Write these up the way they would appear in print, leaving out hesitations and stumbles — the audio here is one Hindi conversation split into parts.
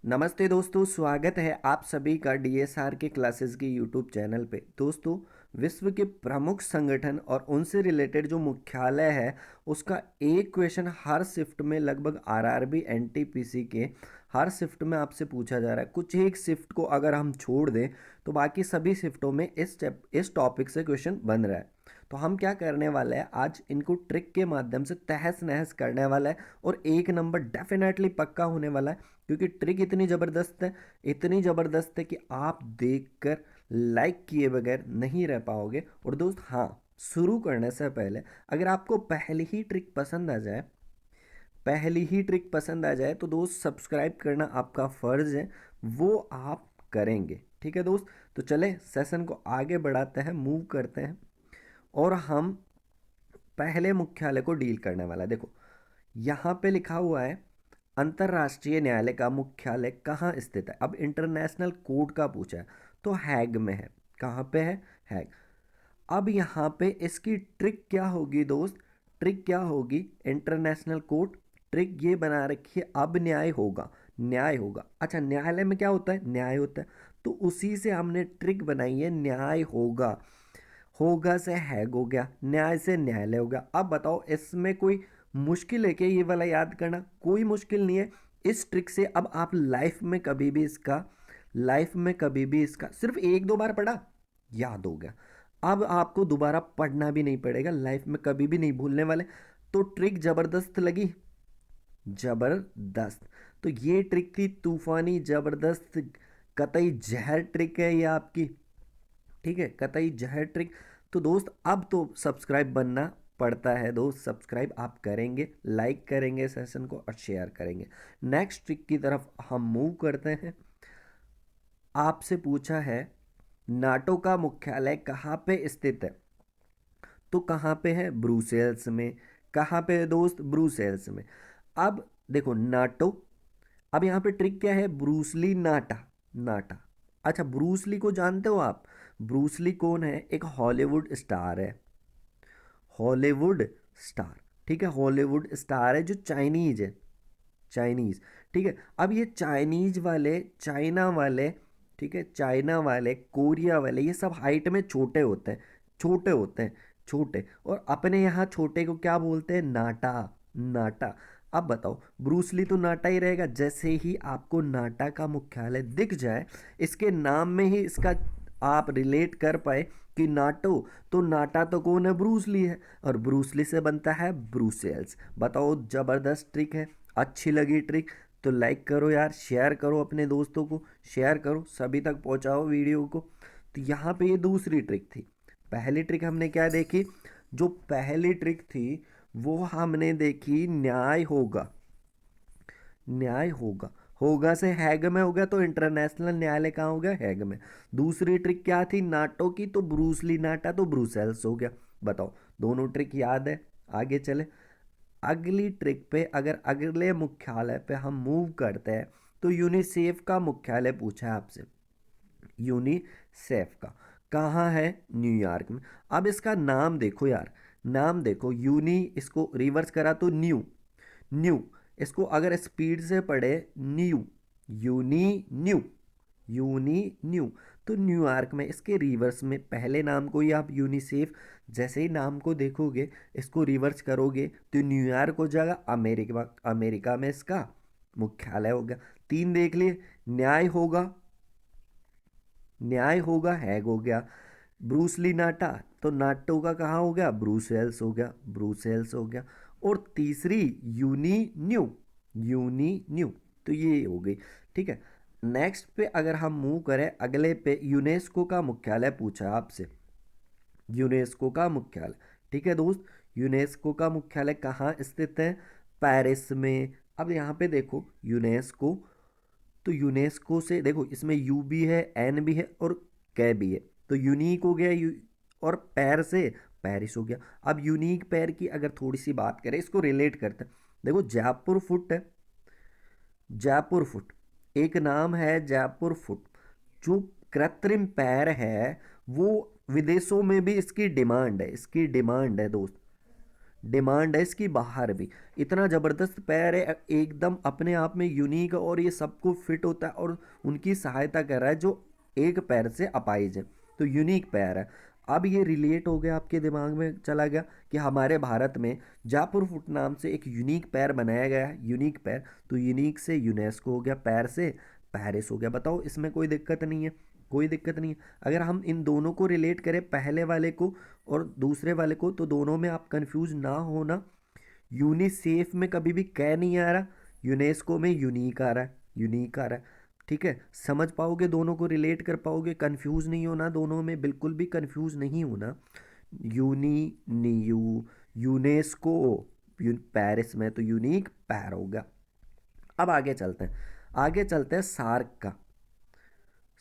नमस्ते दोस्तों, स्वागत है आप सभी का डीएसआर के क्लासेस के यूट्यूब चैनल पे। दोस्तों, विश्व के प्रमुख संगठन और उनसे रिलेटेड जो मुख्यालय है उसका एक क्वेश्चन हर शिफ्ट में लगभग आरआरबी एनटीपीसी के हर शिफ्ट में आपसे पूछा जा रहा है। कुछ एक शिफ्ट को अगर हम छोड़ दें तो बाकी सभी शिफ्टों में इस टॉपिक से क्वेश्चन बन रहा है। तो हम क्या करने वाले हैं, आज इनको ट्रिक के माध्यम से तहस नहस करने वाला है और एक नंबर डेफिनेटली पक्का होने वाला है, क्योंकि ट्रिक इतनी ज़बरदस्त है कि आप देखकर लाइक किए बगैर नहीं रह पाओगे। और दोस्त, हाँ, शुरू करने से पहले अगर आपको पहली ही ट्रिक पसंद आ जाए तो दोस्त सब्सक्राइब करना आपका फ़र्ज़ है, वो आप करेंगे। ठीक है दोस्त, तो चले सेशन को आगे बढ़ाते हैं, मूव करते हैं और हम पहले मुख्यालय को डील करने वाला है। देखो, यहाँ पे लिखा हुआ है अंतर्राष्ट्रीय न्यायालय का मुख्यालय कहाँ स्थित है। अब इंटरनेशनल कोर्ट का पूछा है तो हैग में है। कहाँ पे है? हैग। अब यहाँ पे इसकी ट्रिक क्या होगी दोस्त? ट्रिक क्या होगी? इंटरनेशनल कोर्ट, ट्रिक ये बना रखी है अब न्याय होगा। न्याय होगा, अच्छा, न्यायालय में क्या होता है? न्याय होता है। तो उसी से हमने ट्रिक बनाई है, न्याय होगा। होगा से हैग हो गया, न्याय से न्यायालय हो गया। अब बताओ, इसमें कोई मुश्किल है क्या ये वाला याद करना? कोई मुश्किल नहीं है। इस ट्रिक से अब आप लाइफ में कभी भी इसका सिर्फ एक दो बार पढ़ा, याद हो गया। अब आपको दोबारा पढ़ना भी नहीं पड़ेगा, लाइफ में कभी भी नहीं भूलने वाले। तो ट्रिक जबरदस्त लगी? जबरदस्त। तो ये ट्रिक थी तूफानी, जबरदस्त, कतई जहर ट्रिक है ये आपकी। ठीक है, कतई जहर ट्रिक। तो दोस्त, अब तो सब्सक्राइब बनना पड़ता है दोस्त। सब्सक्राइब आप करेंगे, लाइक करेंगे सेशन को और शेयर करेंगे। नेक्स्ट ट्रिक की तरफ हम मूव करते हैं। आपसे पूछा है नाटो का मुख्यालय कहाँ पे स्थित है। तो कहाँ पे है? ब्रुसेल्स में। कहाँ पे है दोस्त? ब्रुसेल्स में। अब देखो नाटो, अब यहाँ पे ट्रिक क्या है? ब्रूसली नाटा। नाटा, अच्छा, ब्रूसली को जानते हो आप? ब्रूसली कौन है? एक हॉलीवुड स्टार है। हॉलीवुड स्टार, ठीक है, हॉलीवुड स्टार है जो चाइनीज है। चाइनीज, ठीक है। अब ये चाइनीज वाले, चाइना वाले, ठीक है, चाइना वाले, कोरिया वाले, ये सब हाइट में छोटे होते हैं। छोटे होते हैं, छोटे। और अपने यहाँ छोटे को क्या बोलते हैं? नाटा। नाटा। अब बताओ, ब्रूसली तो नाटा ही रहेगा। जैसे ही आपको नाटा का मुख्यालय दिख जाए, इसके नाम में ही इसका आप रिलेट कर पाए कि नाटो, तो नाटा तो कौन है? ब्रूसली है। और ब्रूसली से बनता है ब्रूसेल्स। बताओ, जबरदस्त ट्रिक है। अच्छी लगी ट्रिक तो लाइक करो यार, शेयर करो अपने दोस्तों को, शेयर करो, सभी तक पहुंचाओ वीडियो को। तो यहाँ पे ये दूसरी ट्रिक थी। पहली ट्रिक हमने क्या देखी? जो पहली ट्रिक थी वो हमने देखी न्याय होगा। न्याय होगा, होगा से हैग में हो गया, तो इंटरनेशनल न्यायालय कहाँ हो गया? हैग में। दूसरी ट्रिक क्या थी नाटो की? तो ब्रूसली नाटा, तो ब्रुसेल्स हो गया। बताओ, दोनों ट्रिक याद है? आगे चले अगली ट्रिक पे। अगर अगले मुख्यालय पे हम मूव करते हैं तो यूनिसेफ का मुख्यालय पूछा है आपसे। यूनिसेफ का कहाँ है? न्यूयॉर्क में। अब इसका नाम देखो यार, नाम देखो, यूनी, इसको रिवर्स करा तो न्यू। न्यू, इसको अगर स्पीड से पढ़े new, uni new, uni new. तो न्यूयॉर्क में, इसके रिवर्स में पहले नाम को ही आप यूनिसेफ, जैसे ही नाम को देखोगे इसको रिवर्स करोगे तो न्यूयॉर्क हो जाएगा। अमेरिका, अमेरिका में इसका मुख्यालय हो गया। तीन देख लिए। न्याय होगा, न्याय होगा हैग हो गया। ब्रूसली नाटा, तो नाटो का कहाँ हो गया? ब्रूसेल्स हो गया, ब्रूसेल्स हो गया। और तीसरी यूनी न्यू, यूनी न्यू, तो ये हो गई। ठीक है, नेक्स्ट पे अगर हम मूव करें अगले पे, यूनेस्को का मुख्यालय पूछा आपसे। यूनेस्को का मुख्यालय, ठीक है दोस्त, यूनेस्को का मुख्यालय कहाँ स्थित है? पेरिस में। अब यहाँ पे देखो यूनेस्को, तो यूनेस्को से देखो, इसमें यू भी है, एन भी है और कै भी है। तो यूनिक हो गया और पैर से पेरिस हो गया। अब यूनिक पैर की अगर थोड़ी सी बात करें, इसको रिलेट करते हैं। देखो, जयपुर फुट है, जयपुर फुट, एक नाम है जयपुर फुट। जो कृत्रिम पैर है वो विदेशों में भी इसकी डिमांड है, इसकी डिमांड है दोस्त। डिमांड है इसकी बाहर भी। इतना ज़बरदस्त पैर है, एकदम अपने आप में यूनिक, और ये सबको फिट होता है और उनकी सहायता कर रहा है जो एक पैर से अपाइज है। तो यूनिक पैर है। अब ये रिलेट हो गया, आपके दिमाग में चला गया कि हमारे भारत में जयपुर फुट नाम से एक यूनिक पैर बनाया गया है, यूनिक पैर। तो यूनिक से यूनेस्को हो गया, पैर से पेरिस हो गया। बताओ इसमें कोई दिक्कत नहीं है, कोई दिक्कत नहीं है। अगर हम इन दोनों को रिलेट करें, पहले वाले को और दूसरे वाले को, तो दोनों में आप कंफ्यूज ना होना। यूनिसेफ में कभी भी कै नहीं आ रहा, यूनेस्को में यूनिक आ रहा है, यूनिक आ रहा है। ठीक है, समझ पाओगे, दोनों को रिलेट कर पाओगे, कंफ्यूज नहीं होना, दोनों में बिल्कुल भी कंफ्यूज नहीं होना। यूनी नीयू यूनेस्को, पेरिस में तो यूनिक पैर होगा। अब आगे चलते हैं, आगे चलते हैं सार्क का।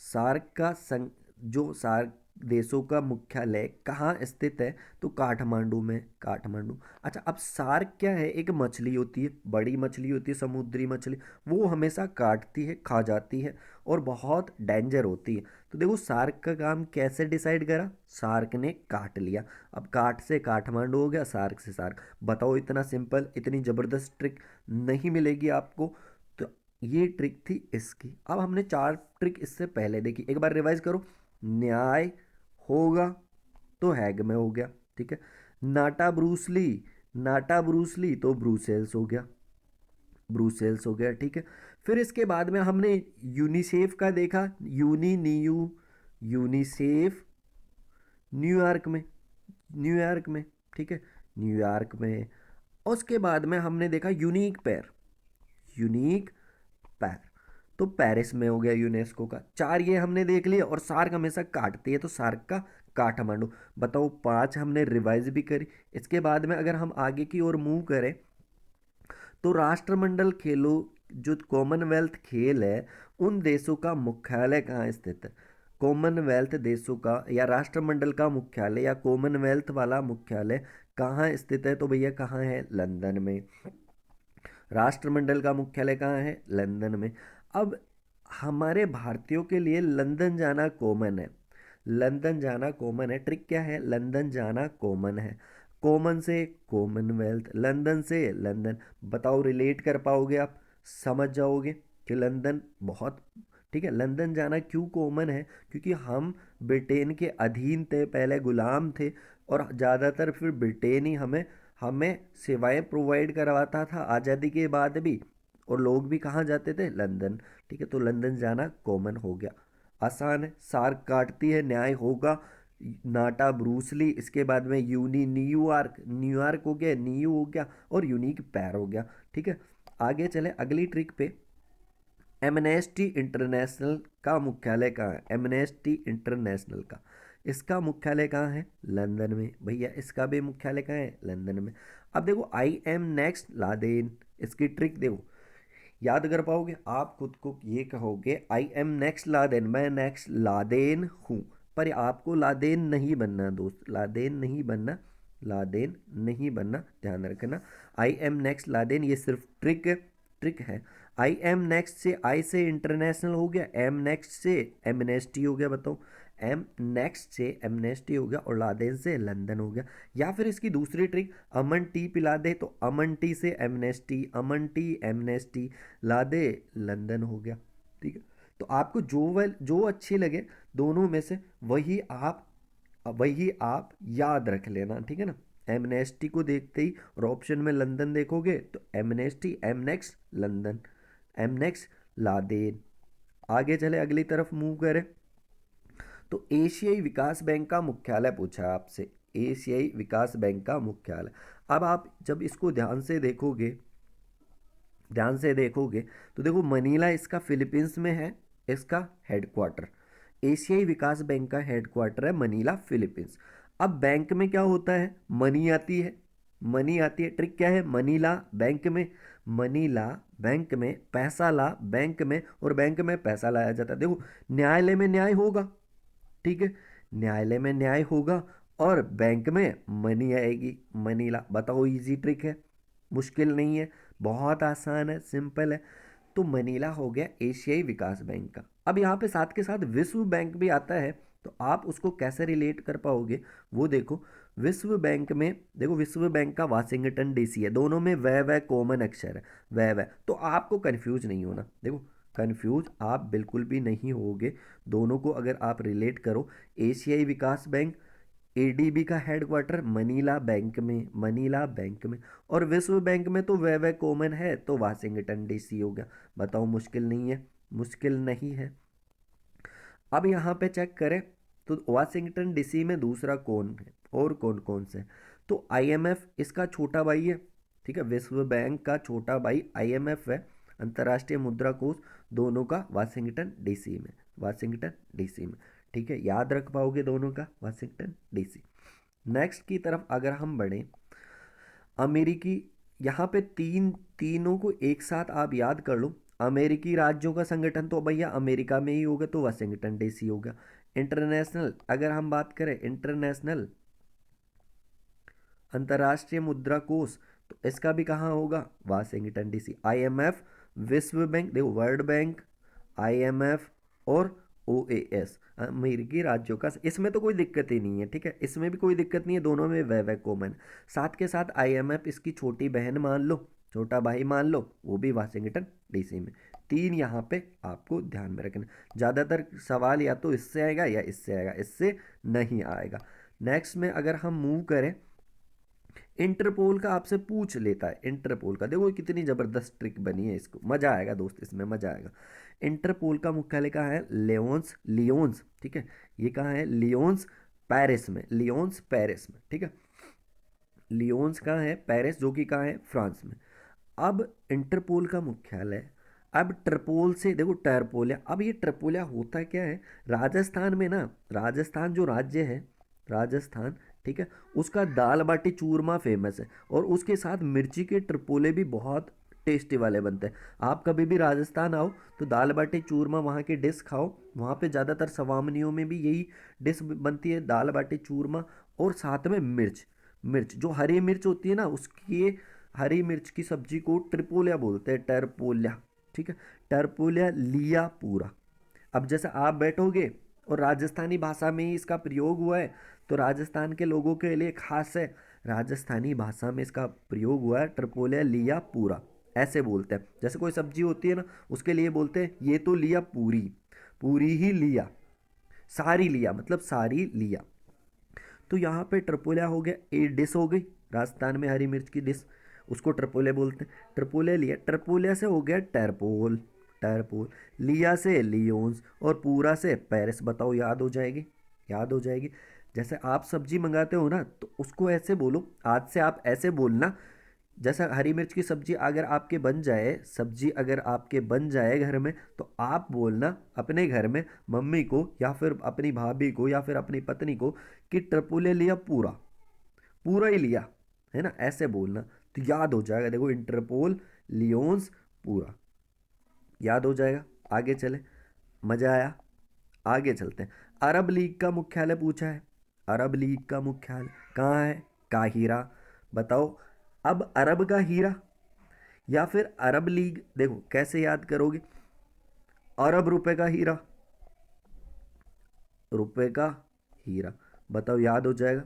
सार्क का संग, जो सार्क देशों का मुख्यालय कहाँ स्थित है, तो काठमांडू में, काठमांडू। अच्छा, अब सार्क क्या है, एक मछली होती है, बड़ी मछली होती है, समुद्री मछली। वो हमेशा काटती है, खा जाती है और बहुत डेंजर होती है। तो देखो सार्क का काम कैसे डिसाइड करा, सार्क ने काट लिया। अब काट से काठमांडू हो गया, सार्क से सार्क। बताओ, इतना सिंपल, इतनी ज़बरदस्त ट्रिक नहीं मिलेगी आपको। तो ये ट्रिक थी इसकी। अब हमने 4 ट्रिक इससे पहले देखी, एक बार रिवाइज करो। न्याय होगा तो हैग में हो गया, ठीक है। नाटा ब्रूसली, नाटा ब्रूसली तो ब्रूसेल्स हो गया, ब्रूसेल्स हो गया, ठीक है। फिर इसके बाद में हमने यूनिसेफ का देखा, यूनी नीयू, यूनिसेफ न्यूयॉर्क में, न्यूयॉर्क में, ठीक है, न्यूयॉर्क में। उसके बाद में हमने देखा यूनिक पैर, यूनिक पैर तो पेरिस में हो गया यूनेस्को का। 4 ये हमने देख लिया, और सार्क हमेशा काटती है तो सार्क का काठमांडू। बताओ 5 हमने रिवाइज भी करी। इसके बाद में अगर हम आगे की ओर मूव करें, तो राष्ट्रमंडल खेलों, जो कॉमनवेल्थ खेल है, उन देशों का मुख्यालय कहाँ स्थित है। कॉमनवेल्थ देशों का या राष्ट्रमंडल का मुख्यालय या कॉमनवेल्थ वाला मुख्यालय कहाँ स्थित है, तो भैया कहाँ है, लंदन में। राष्ट्रमंडल का मुख्यालय कहाँ है, लंदन में। अब हमारे भारतीयों के लिए लंदन जाना कॉमन है, लंदन जाना कॉमन है। ट्रिक क्या है, लंदन जाना कॉमन है। कॉमन से कॉमनवेल्थ, लंदन से लंदन। बताओ रिलेट कर पाओगे आप, समझ जाओगे कि लंदन बहुत, ठीक है। लंदन जाना क्यों कॉमन है, क्योंकि हम ब्रिटेन के अधीन थे, पहले गुलाम थे, और ज़्यादातर फिर ब्रिटेन ही हमें हमें सेवाएं प्रोवाइड करवाता था आज़ादी के बाद भी। और लोग भी कहाँ जाते थे, लंदन, ठीक है। तो लंदन जाना कॉमन हो गया, आसान है। सार्क काटती है, न्याय होगा, नाटा ब्रूसली, इसके बाद में यूनी न्यूयॉर्क, न्यूयॉर्क हो गया, न्यू हो गया, और यूनिक पैर हो गया, ठीक है। आगे चले अगली ट्रिक पे। एमनेस्टी इंटरनेशनल का मुख्यालय कहाँ है, एमनेस्टी इंटरनेशनल का, इसका मुख्यालय कहाँ है, लंदन में। भैया इसका भी मुख्यालय कहाँ है, लंदन में। अब देखो आई एम नेक्स्ट लादेन, इसकी ट्रिक देखो, याद कर पाओगे आप खुद को, ये कहोगे आई एम नेक्स्ट लादेन, मैं नेक्स्ट लादेन हूँ। पर आपको लादेन नहीं बनना दोस्त, लादेन नहीं बनना, लादेन नहीं बनना, ध्यान रखना। आई एम नेक्स्ट लादेन ये सिर्फ ट्रिक, ट्रिक है। आई एम नेक्स्ट से, आई से इंटरनेशनल हो गया, एम नेक्स्ट से एमनेस्टी हो गया। बताओ, एम नेक्स्ट से एमनेस्टी हो गया, और लादेन से लंदन हो गया। या फिर इसकी दूसरी ट्रिक, अमन टी पिला दे, तो अमन टी से एमनेस्टी, अमन टी एमनेस्टी, ला दे लंदन हो गया, ठीक है। तो आपको जो अच्छी लगे दोनों में से वही आप याद रख लेना, ठीक है ना। एमनेस्टी को देखते ही और ऑप्शन में लंदन देखोगे तो Amnesty, M next London, M next Laden. आगे चले अगली तरफ मूव करें, तो एशियाई विकास बैंक का मुख्यालय पूछा है आपसे, एशियाई विकास बैंक का मुख्यालय। अब आप जब इसको ध्यान से देखोगे, ध्यान से देखोगे, तो देखो मनीला इसका फिलीपींस में है, इसका हेडक्वार्टर। एशियाई विकास बैंक का हेडक्वार्टर है मनीला, फिलीपींस। अब बैंक में क्या होता है, मनी आती है, मनी आती है। ट्रिक क्या है, मनीला बैंक में, मनीला बैंक में पैसा ला, बैंक में, और बैंक में पैसा लाया जाता है। देखो न्यायालय में न्याय होगा, ठीक है, न्यायालय में न्याय होगा, और बैंक में मनी आएगी, मनीला। बताओ इजी ट्रिक है, मुश्किल नहीं है, बहुत आसान है, सिंपल है। तो मनीला हो गया एशियाई विकास बैंक का। अब यहाँ पे साथ के साथ विश्व बैंक भी आता है, तो आप उसको कैसे रिलेट कर पाओगे वो देखो। विश्व बैंक में देखो, विश्व बैंक का वाशिंगटन डीसी है, दोनों में वह कॉमन अक्षर है, वह तो आपको कंफ्यूज नहीं होना। देखो, कंफ्यूज आप बिल्कुल भी नहीं होगे। दोनों को अगर आप रिलेट करो, एशियाई विकास बैंक, एडीबी का हेडक्वार्टर मनीला बैंक में, मनीला बैंक में, और विश्व बैंक में तो वह कॉमन है, तो वाशिंगटन डीसी हो गया। बताओ, मुश्किल नहीं है, मुश्किल नहीं है। अब यहाँ पे चेक करें तो वाशिंगटन डीसी में दूसरा कौन है, और कौन कौन से, तो आईएमएफ इसका छोटा भाई है, ठीक है, विश्व बैंक का छोटा भाई आईएमएफ है, अंतर्राष्ट्रीय मुद्रा कोष, दोनों का वाशिंगटन डीसी में, वाशिंगटन डीसी में, ठीक है, याद रख पाओगे दोनों का वाशिंगटन डीसी। नेक्स्ट की तरफ अगर हम बढ़ें, अमेरिकी, यहाँ पे तीनों को एक साथ आप याद कर लो। अमेरिकी राज्यों का संगठन तो भैया अमेरिका में ही होगा, तो वाशिंगटन डीसी होगा। इंटरनेशनल अगर हम बात करें, इंटरनेशनल अंतर्राष्ट्रीय मुद्रा कोष, तो इसका भी कहाँ होगा, वाशिंगटन डीसी। आईएमएफ, विश्व बैंक, देखो वर्ल्ड बैंक, आईएमएफ और ओएएस अमेरिकी राज्यों का, इसमें तो कोई दिक्कत ही नहीं है, ठीक है, इसमें भी कोई दिक्कत नहीं है, दोनों में वह कॉमन। साथ के साथ आईएमएफ इसकी छोटी बहन मान लो, छोटा भाई मान लो, वो भी वाशिंगटन डीसी में। तीन यहाँ पे आपको ध्यान में रखना। ज़्यादातर सवाल या तो इससे आएगा या इससे आएगा, इससे नहीं आएगा। नेक्स्ट में अगर हम मूव करें, इंटरपोल का आपसे पूछ लेता है, इंटरपोल का देखो कितनी ज़बरदस्त ट्रिक बनी है, इसको मज़ा आएगा दोस्त, इसमें मज़ा आएगा। इंटरपोल का मुख्यालय कहाँ है, लियोन्स, लियोन्स, ठीक है, ये कहाँ है, लियोन्स पेरिस में, लियोन्स पेरिस में, ठीक है, लियोन्स कहाँ है, पेरिस, जो कि कहाँ है, फ्रांस में। अब इंटरपोल का मुख्यालय, अब ट्रिपोल से देखो टर्पोलिया, अब ये ट्रिपोलिया होता क्या है, राजस्थान में ना, राजस्थान जो राज्य है, राजस्थान, ठीक है, उसका दाल बाटी चूरमा फेमस है, और उसके साथ मिर्ची के ट्रिपोले भी बहुत टेस्टी वाले बनते हैं। आप कभी भी राजस्थान आओ तो दाल बाटी चूरमा वहाँ की डिश खाओ, वहाँ पे ज़्यादातर सवामनियों में भी यही डिश बनती है, दाल बाटी चूरमा, और साथ में मिर्च, मिर्च जो हरी मिर्च होती है ना, उसकी हरी मिर्च की सब्जी को ट्रिपोलिया बोलते हैं, टर्पोलिया, ठीक है, टर्पोलिया लिया पूरा। अब जैसे आप बैठोगे और राजस्थानी भाषा में ही इसका प्रयोग हुआ है, तो राजस्थान के लोगों के लिए खास है, राजस्थानी भाषा में इसका प्रयोग हुआ है, ट्रिपोलिया लिया पूरा, ऐसे बोलते हैं। जैसे कोई सब्जी होती है ना, उसके लिए बोलते हैं ये तो लिया पूरी, पूरी ही लिया, सारी लिया मतलब सारी लिया। तो यहाँ पे ट्रिपोलिया हो गया, ए डिश हो गई राजस्थान में हरी मिर्च की डिश, उसको ट्रिपोलिया बोलते हैं। ट्रिपोलिया लिया, ट्रिपोलिया से हो गया टर्पोल, टर्पोल, लिया से लियोन्स, और पूरा से पेरिस। बताओ याद हो जाएगी, याद हो जाएगी। जैसे आप सब्जी मंगाते हो ना, तो उसको ऐसे बोलो, आज से आप ऐसे बोलना, जैसा हरी मिर्च की सब्जी अगर आपके बन जाए, सब्जी अगर आपके बन जाए घर में, तो आप बोलना अपने घर में मम्मी को या फिर अपनी भाभी को या फिर अपनी पत्नी को कि ट्रिपोले लिया पूरा, पूरा ही लिया, है ना, ऐसे बोलना, तो याद हो जाएगा। देखो इंटरपोल, लियोन्स, पूरा, याद हो जाएगा। आगे चले, मज़ा आया, आगे चलते हैं। अरब लीग का मुख्यालय पूछा है, अरब लीग का मुख्यालय कहाँ है, काहिरा। बताओ, अब अरब का हीरा या फिर अरब लीग, देखो कैसे याद करोगे, अरब रुपए का हीरा, रुपए का हीरा, बताओ याद हो जाएगा।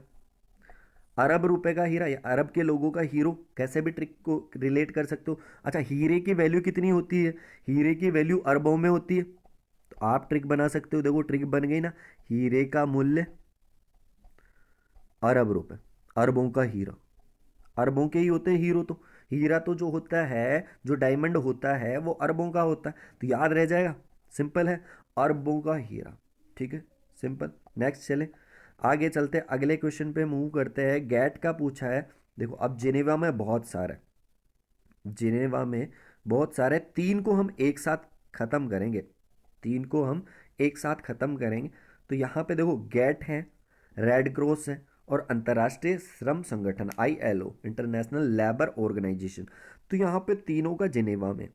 अरब रुपए का हीरा या अरब के लोगों का हीरो, कैसे भी ट्रिक को रिलेट कर सकते हो। अच्छा, हीरे की वैल्यू कितनी होती है, हीरे की वैल्यू अरबों में होती है, तो आप ट्रिक बना सकते हो। देखो ट्रिक बन गई ना, हीरे का मूल्य अरब रुपए, अरबों का हीरा, अरबों के ही होते हैं हीरो तो, हीरा तो जो होता है, जो डायमंड होता है वो अरबों का होता है, तो याद रह जाएगा, सिंपल है, अरबों का हीरा, ठीक है, सिंपल। नेक्स्ट चले, आगे चलते अगले क्वेश्चन पे मूव करते हैं। गैट का पूछा है, देखो अब जिनेवा में बहुत सारे, जिनेवा में बहुत सारे, तीन को हम एक साथ खत्म करेंगे, तीन को हम एक साथ खत्म करेंगे। तो यहाँ पे देखो गैट है, रेड क्रॉस है, और अंतर्राष्ट्रीय श्रम संगठन आईएलओ, इंटरनेशनल लेबर ऑर्गेनाइजेशन, तो यहाँ पे तीनों का जिनेवा में।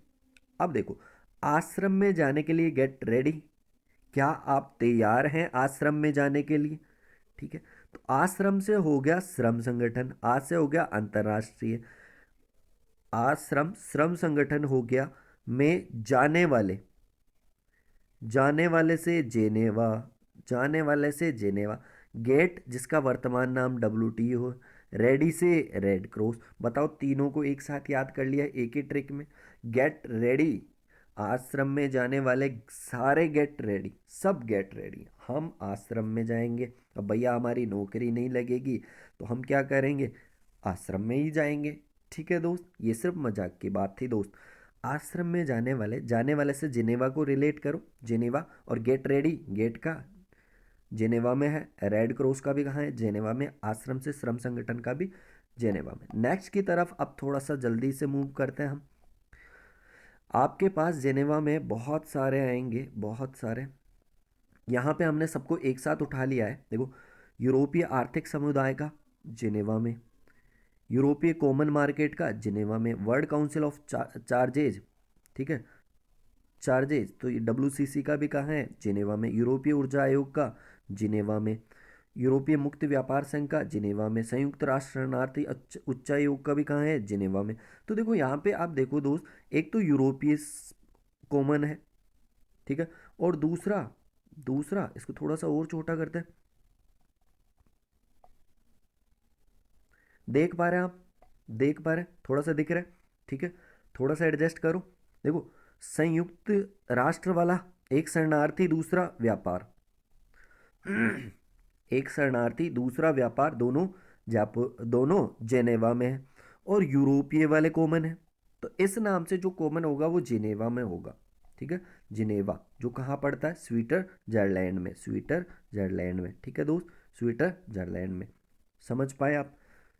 अब देखो, आश्रम में जाने के लिए गेट रेडी, क्या आप तैयार हैं आश्रम में जाने के लिए, ठीक है, तो आश्रम से हो गया श्रम संगठन, आज से हो गया अंतर्राष्ट्रीय, आश्रम श्रम संगठन हो गया, में जाने वाले, जाने वाले से जेनेवा, जाने वाले से जेनेवा, गेट जिसका वर्तमान नाम WTO हो, रेडी से रेड क्रॉस। बताओ, तीनों को एक साथ याद कर लिया एक ही ट्रिक में। गेट रेडी, आश्रम में जाने वाले सारे गेट रेडी, सब गेट रेडी, हम आश्रम में जाएंगे। अब भैया हमारी नौकरी नहीं लगेगी तो हम क्या करेंगे, आश्रम में ही जाएंगे। ठीक है दोस्त, ये सिर्फ मजाक की बात थी दोस्त। आश्रम में जाने वाले से जिनेवा को रिलेट करो, जिनेवा। और गेट रेडी, गेट का जेनेवा में है, रेड क्रॉस का भी कहाँ है, जेनेवा में। आश्रम से श्रम संगठन का भी जेनेवा में। नेक्स्ट की तरफ अब थोड़ा सा जल्दी से मूव करते हैं हम। आपके पास जेनेवा में बहुत सारे आएंगे, बहुत सारे। यहाँ पे हमने सबको एक साथ उठा लिया है, देखो। यूरोपीय आर्थिक समुदाय का जिनेवा में, यूरोपीय कॉमन मार्केट का जिनेवा में, वर्ल्ड काउंसिल ऑफ चार्जेज, ठीक है, चार्जेज, तो ये WCC का भी कहाँ है, जिनेवा में। यूरोपीय ऊर्जा आयोग का जिनेवा में, यूरोपीय मुक्त व्यापार संघ का जिनेवा में, संयुक्त राष्ट्र शरणार्थी उच्चायोग का भी कहाँ है, जिनेवा में। तो देखो यहाँ पे आप देखो दोस्त, एक तो यूरोपीय कॉमन है, ठीक है, और दूसरा दूसरा इसको थोड़ा सा और छोटा करते हैं, देख पा रहे हैं आप, देख पा रहे हैं, थोड़ा सा दिख रहा है, ठीक है, थोड़ा सा एडजस्ट करो। देखो, संयुक्त राष्ट्र वाला एक शरणार्थी दूसरा व्यापार, एक शरणार्थी दूसरा व्यापार, दोनों दोनों जेनेवा में है। और यूरोपीय वाले कॉमन है, तो इस नाम से जो कॉमन होगा वो जिनेवा में होगा, ठीक है। जिनेवा जो कहाँ पड़ता है, स्विट्जरलैंड में, स्विट्जरलैंड में, ठीक है दोस्त, स्विट्जरलैंड में। समझ पाए आप।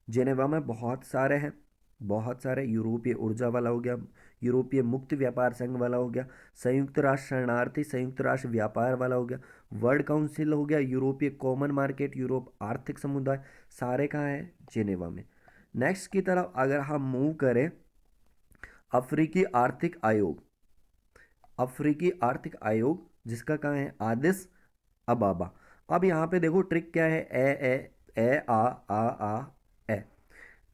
जेनेवा में बहुत सारे हैं, बहुत सारे। यूरोपीय ऊर्जा वाला हो गया, यूरोपीय मुक्त व्यापार संघ वाला हो गया, संयुक्त राष्ट्र शरणार्थी, संयुक्त राष्ट्र व्यापार वाला हो गया, वर्ल्ड काउंसिल हो गया, यूरोपीय कॉमन मार्केट, यूरोप आर्थिक समुदाय, सारे कहाँ हैं, जेनेवा में। नेक्स्ट की तरफ अगर हम मूव करें, अफ्रीकी आर्थिक आयोग, अफ्रीकी आर्थिक आयोग जिसका कहाँ है, आदिस अबाबा। अब यहाँ पे देखो ट्रिक क्या है, ए आ ए,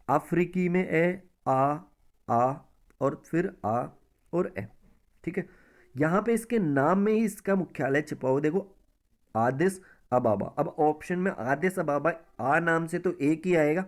अफ्रीकी में ए, आ और फिर आ और ए, ठीक है। यहाँ पे इसके नाम में ही इसका मुख्यालय छिपा हुआ, देखो, आदिस अबाबा। अब ऑप्शन में आदिस अबाबा, आ नाम से तो एक ही आएगा,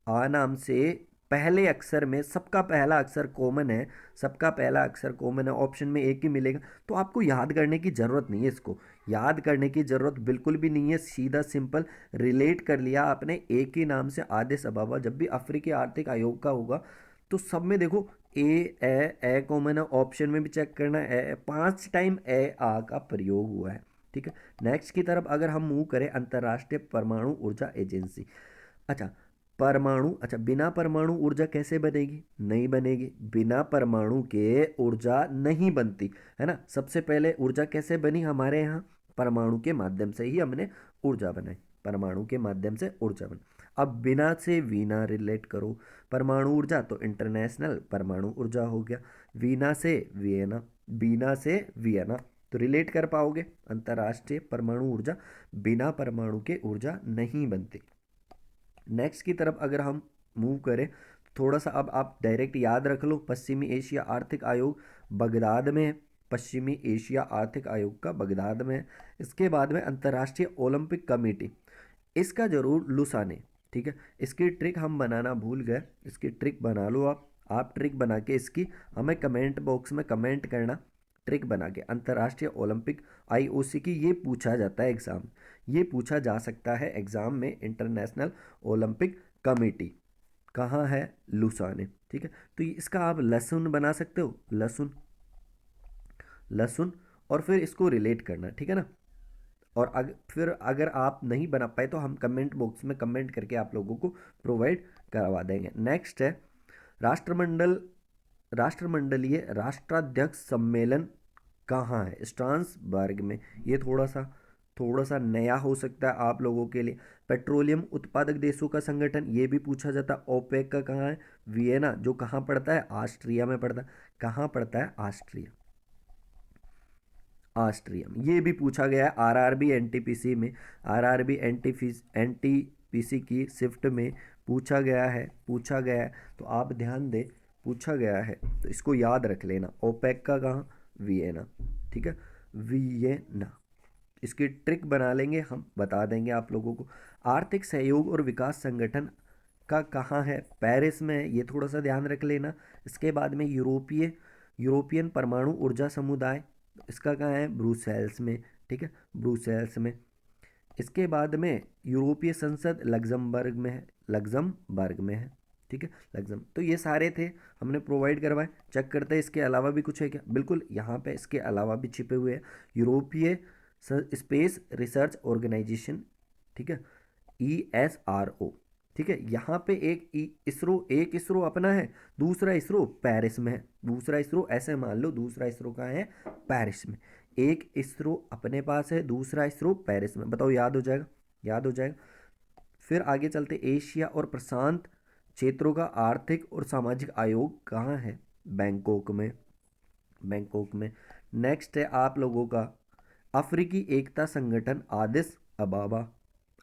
आ नाम से पहले अक्षर में सबका पहला अक्षर कॉमन है, सबका पहला अक्षर कॉमन है, ऑप्शन में एक ही मिलेगा। तो आपको याद करने की ज़रूरत नहीं है, इसको याद करने की ज़रूरत बिल्कुल भी नहीं है, सीधा सिंपल रिलेट कर लिया आपने एक ही नाम से, आदिस अबाबा। जब भी अफ्रीकी आर्थिक आयोग का होगा तो सब में देखो ए कॉमन है, ऑप्शन में भी चेक करना है, 5 टाइम ए आ का प्रयोग हुआ है, ठीक है। नेक्स्ट की तरफ अगर हम मूव करें, अंतर्राष्ट्रीय परमाणु ऊर्जा एजेंसी। अच्छा, परमाणु, अच्छा, बिना परमाणु ऊर्जा कैसे बनेगी, नहीं बनेगी, बिना परमाणु के ऊर्जा नहीं बनती, है ना। सबसे पहले ऊर्जा कैसे बनी हमारे यहाँ, परमाणु के माध्यम से ही हमने ऊर्जा बनाई, परमाणु के माध्यम से ऊर्जा बनी। अब बिना से वीना रिलेट करो, परमाणु ऊर्जा तो इंटरनेशनल परमाणु ऊर्जा हो गया, वीना से वियना, बीना से वियना, तो रिलेट कर पाओगे, अंतर्राष्ट्रीय परमाणु ऊर्जा, बिना परमाणु के ऊर्जा नहीं बनती। नेक्स्ट की तरफ अगर हम मूव करें, थोड़ा सा अब आप डायरेक्ट याद रख लो, पश्चिमी एशिया आर्थिक आयोग बगदाद में है, पश्चिमी एशिया आर्थिक आयोग का बगदाद में है। इसके बाद में अंतर्राष्ट्रीय ओलंपिक कमेटी, इसका जरूर लुसाने, ठीक है। इसकी ट्रिक हम बनाना भूल गए, इसकी ट्रिक बना लो आप ट्रिक बना के इसकी हमें कमेंट बॉक्स में कमेंट करना, ट्रिक बना के। अंतर्राष्ट्रीय ओलंपिक, IOC की, ये पूछा जाता है एग्ज़ाम, ये पूछा जा सकता है एग्ज़ाम में, इंटरनेशनल ओलंपिक कमेटी कहाँ है, लुसाने, ठीक है। तो इसका आप लहसुन बना सकते हो, लहसुन, लहसुन, और फिर इसको रिलेट करना, ठीक है ना। और फिर अगर आप नहीं बना पाए तो हम कमेंट बॉक्स में कमेंट करके आप लोगों को प्रोवाइड करवा देंगे। नेक्स्ट है राष्ट्रमंडल, राष्ट्रमंडलीय राष्ट्राध्यक्ष सम्मेलन कहाँ है, स्ट्रासबर्ग में। ये थोड़ा सा नया हो सकता है आप लोगों के लिए। पेट्रोलियम उत्पादक देशों का संगठन, ये भी पूछा जाता है, ओपेक का कहाँ है, वियना, जो कहाँ पड़ता है, ऑस्ट्रिया में पड़ता है, कहाँ पड़ता है, ऑस्ट्रिया, ऑस्ट्रिया में। ये भी पूछा गया है RRB NTPC में, RRB NTPC की शिफ्ट में पूछा गया है, पूछा गया है, तो आप ध्यान दें, पूछा गया है तो इसको याद रख लेना, ओपेक का कहाँ, वियना, ठीक है, वियना, इसकी ट्रिक बना लेंगे, हम बता देंगे आप लोगों को। आर्थिक सहयोग और विकास संगठन का कहाँ है? पेरिस में है, ये थोड़ा सा ध्यान रख लेना। इसके बाद में यूरोपियन परमाणु ऊर्जा समुदाय, इसका कहाँ है? ब्रुसेल्स में, ठीक है, ब्रुसेल्स में। इसके बाद में यूरोपीय संसद लग्जमबर्ग में है, लग्जमबर्ग में है, ठीक है, लग्जम। तो ये सारे थे, हमने प्रोवाइड करवाए। चेक करते हैं इसके अलावा भी कुछ है क्या। बिल्कुल, यहाँ पे इसके अलावा भी छिपे हुए हैं। यूरोपीय स्पेस रिसर्च ऑर्गेनाइजेशन, ठीक है, ESRO, ठीक है। यहाँ पे एक इसरो अपना है, दूसरा इसरो पेरिस में है। दूसरा इसरो ऐसे मान लो, दूसरा इसरो कहाँ है? पेरिस में। एक इसरो अपने पास है, दूसरा इसरो पेरिस में। बताओ, याद हो जाएगा? याद हो जाएगा। फिर आगे चलते, एशिया और प्रशांत क्षेत्रों का आर्थिक और सामाजिक आयोग कहाँ है? बैंकॉक में, बैंकॉक में। नेक्स्ट है आप लोगों का अफ्रीकी एकता संगठन, आदिस अबाबा,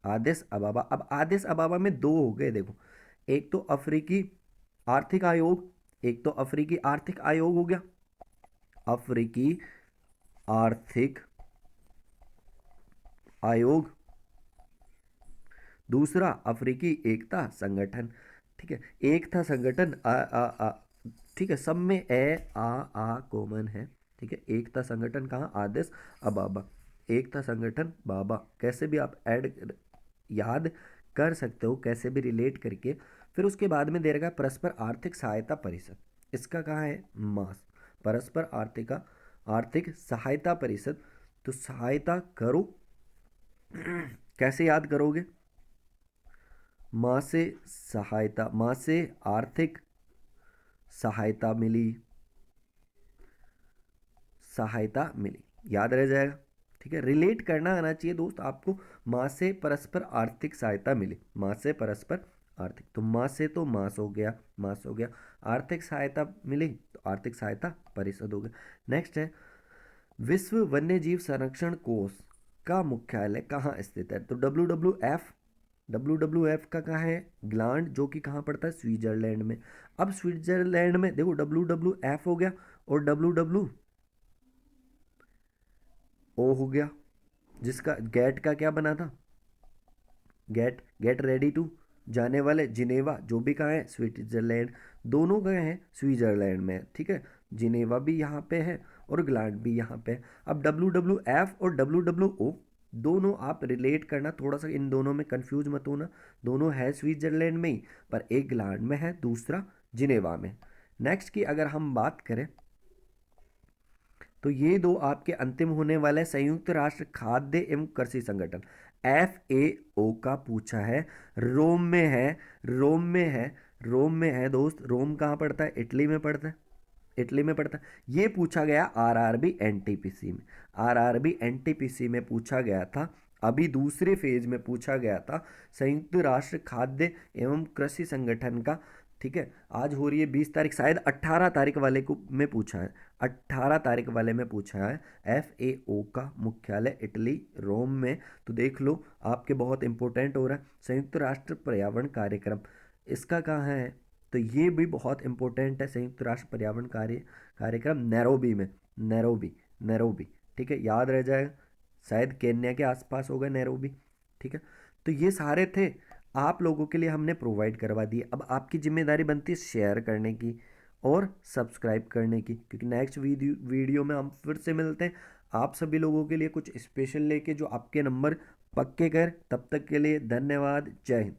आदिस अबाबा। अब आदिस अबाबा में दो हो गए, देखो, एक तो अफ्रीकी आर्थिक आयोग, एक तो अफ्रीकी आर्थिक आयोग हो गया, अफ्रीकी आर्थिक आयोग, दूसरा अफ्रीकी एकता संगठन, ठीक है। एकता संगठन आ ठीक है, सब में आ कॉमन है, ठीक है। एकता संगठन कहाँ? आदिस अबाबा। एकता संगठन बाबा, कैसे भी आप याद कर सकते हो, कैसे भी रिलेट करके। फिर उसके बाद में दे रखा है परस्पर आर्थिक सहायता परिषद, इसका कहाँ है? मास, परस्पर आर्थिक सहायता परिषद। तो सहायता करो, कैसे याद करोगे? माँ से सहायता, माँ से आर्थिक सहायता मिली, सहायता मिली, याद रह जाएगा, ठीक है। रिलेट करना आना चाहिए दोस्त आपको। माँ से परस्पर आर्थिक सहायता मिली, माँ से परस्पर आर्थिक, तो माँ से तो मास हो गया, मास हो गया। आर्थिक सहायता मिली तो आर्थिक सहायता परिषद हो गया। नेक्स्ट है विश्व वन्यजीव संरक्षण कोष का मुख्यालय कहाँ स्थित है? तो WWF का कहाँ है? ग्लांड, जो कि कहाँ पड़ता है? स्विट्जरलैंड में। अब स्विट्जरलैंड में देखो, WWF हो गया और WWO हो गया, जिसका गेट का क्या बना था? गेट रेडी टू जाने वाले जिनेवा, जो भी कहाँ है? स्विट्जरलैंड। दोनों कहाँ हैं? स्विट्जरलैंड में, ठीक है। जिनेवा भी यहाँ पे है और ग्लांड भी यहाँ पे है। अब WWF और WWO दोनों आप रिलेट करना, थोड़ा सा इन दोनों में कंफ्यूज मत होना। दोनों है स्विट्जरलैंड में ही, पर एक ग्लांड में है, दूसरा जिनेवा में। नेक्स्ट की अगर हम बात करें, तो ये दो आपके अंतिम होने वाले संयुक्त राष्ट्र खाद्य एवं कृषि संगठन, FAO का पूछा है। रोम में है, रोम में है, रोम में है दोस्त। रोम कहाँ पड़ता है? इटली में पड़ता है, इटली में पड़ता है। ये पूछा गया RRB NTPC में, RRB NTPC में पूछा गया था। अभी दूसरे फेज में पूछा गया था संयुक्त राष्ट्र खाद्य एवं कृषि संगठन का, ठीक है। आज हो रही है 20 तारीख, शायद 18 तारीख वाले को में पूछा है, 18 तारीख वाले में पूछा है। FAO का मुख्यालय इटली, रोम में। तो देख लो, आपके बहुत इंपॉर्टेंट हो रहा है। संयुक्त राष्ट्र पर्यावरण कार्यक्रम, इसका कहाँ है? तो ये भी बहुत इंपॉर्टेंट है, संयुक्त राष्ट्र पर्यावरण कार्यक्रम नैरोबी में, नैरोबी, नैरोबी, ठीक है, याद रह जाएगा। शायद केन्या के आसपास होगा नैरोबी, ठीक है। तो ये सारे थे, आप लोगों के लिए हमने प्रोवाइड करवा दिए। अब आपकी जिम्मेदारी बनती है शेयर करने की और सब्सक्राइब करने की, क्योंकि नेक्स्ट वीडियो में हम फिर से मिलते हैं आप सभी लोगों के लिए कुछ स्पेशल लेके, जो आपके नंबर पक्के कर। तब तक के लिए धन्यवाद, जय हिंद।